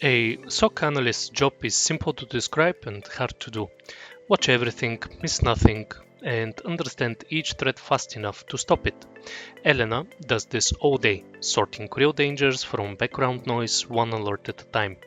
A SOC analyst's job is simple to describe and hard to do. Watch everything, miss nothing, and understand each threat fast enough to stop it. Elena does this all day, sorting real dangers from background noise one alert at a time.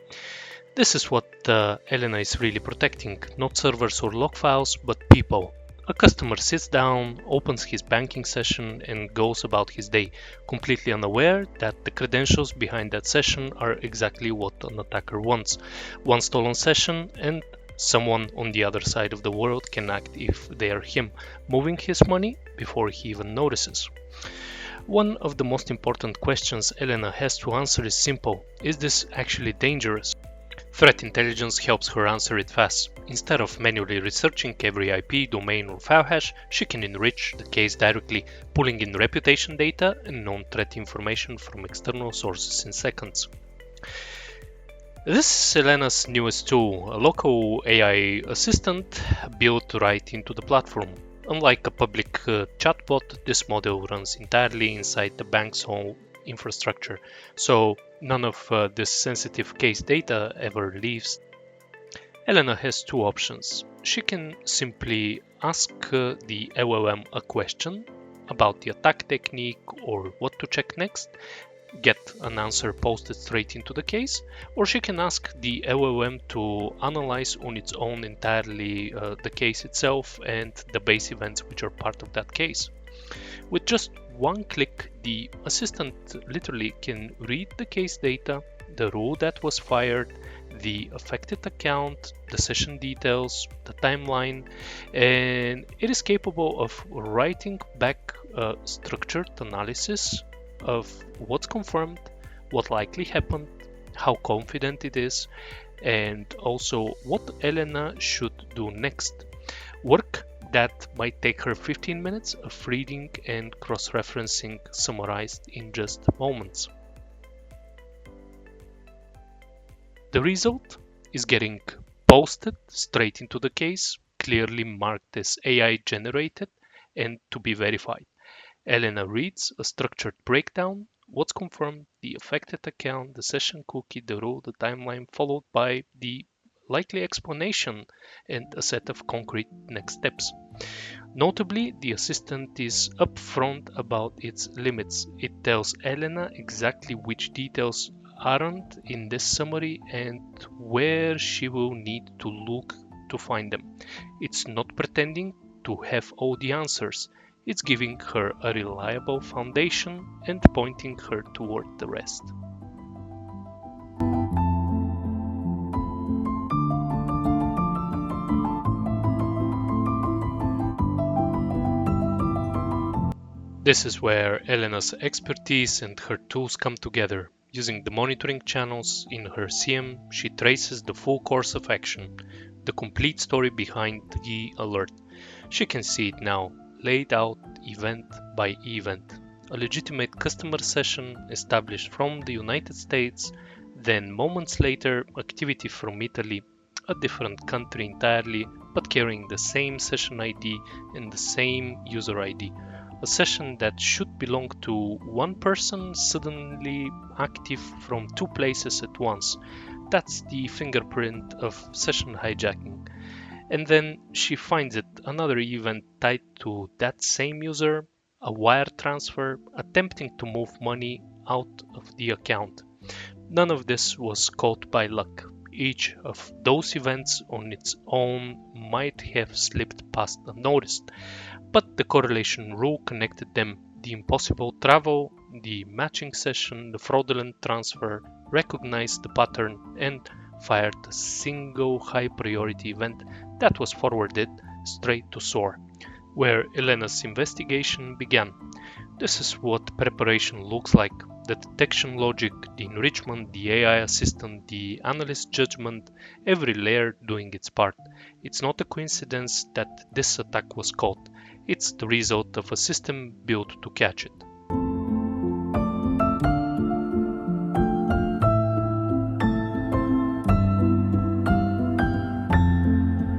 This is what Elena is really protecting, not servers or log files, but people. A customer sits down, opens his banking session, and goes about his day, completely unaware that the credentials behind that session are exactly what an attacker wants. One stolen session, and someone on the other side of the world can act if they are him, moving his money before he even notices. One of the most important questions Elena has to answer is simple: is this actually dangerous? Threat intelligence helps her answer it fast. Instead of manually researching every IP, domain, or file hash, she can enrich the case directly, pulling in reputation data and known threat information from external sources in seconds. This is Elena's newest tool, a local AI assistant built right into the platform. Unlike a public chatbot, this model runs entirely inside the bank's own infrastructure, so none of this sensitive case data ever leaves. Elena has two options. She can simply ask the LLM a question about the attack technique or what to check next, get an answer posted straight into the case, or she can ask the LLM to analyze on its own entirely the case itself and the base events which are part of that case. With just one click, the assistant literally can read the case data, the rule that was fired, the affected account, the session details, the timeline, and it is capable of writing back a structured analysis of what's confirmed, what likely happened, how confident it is, and also what Elena should do next. Work that might take her 15 minutes of reading and cross-referencing summarized in just moments. The result is getting posted straight into the case, clearly marked as AI generated and to be verified. Elena reads a structured breakdown, what's confirmed, the affected account, the session cookie, the rule, the timeline, followed by the likely explanation and a set of concrete next steps. Notably, the assistant is upfront about its limits. It tells Elena exactly which details aren't in this summary and where she will need to look to find them. It's not pretending to have all the answers. It's giving her a reliable foundation and pointing her toward the rest. This is where Elena's expertise and her tools come together. Using the monitoring channels in her SIEM, she traces the full course of action, the complete story behind the alert. She can see it now, laid out event by event. A legitimate customer session established from the United States, then moments later, activity from Italy, a different country entirely, but carrying the same session ID and the same user ID. A session that should belong to one person suddenly active from two places at once. That's the fingerprint of session hijacking. And then she finds it, another event tied to that same user, a wire transfer, attempting to move money out of the account. None of this was caught by luck. Each of those events on its own might have slipped past unnoticed, but the correlation rule connected them. The impossible travel, the matching session, the fraudulent transfer, recognized the pattern and fired a single high priority event that was forwarded straight to SOAR, where Elena's investigation began. This is what preparation looks like: the detection logic, the enrichment, the AI assistant, the analyst judgment, every layer doing its part. It's not a coincidence that this attack was caught. It's the result of a system built to catch it.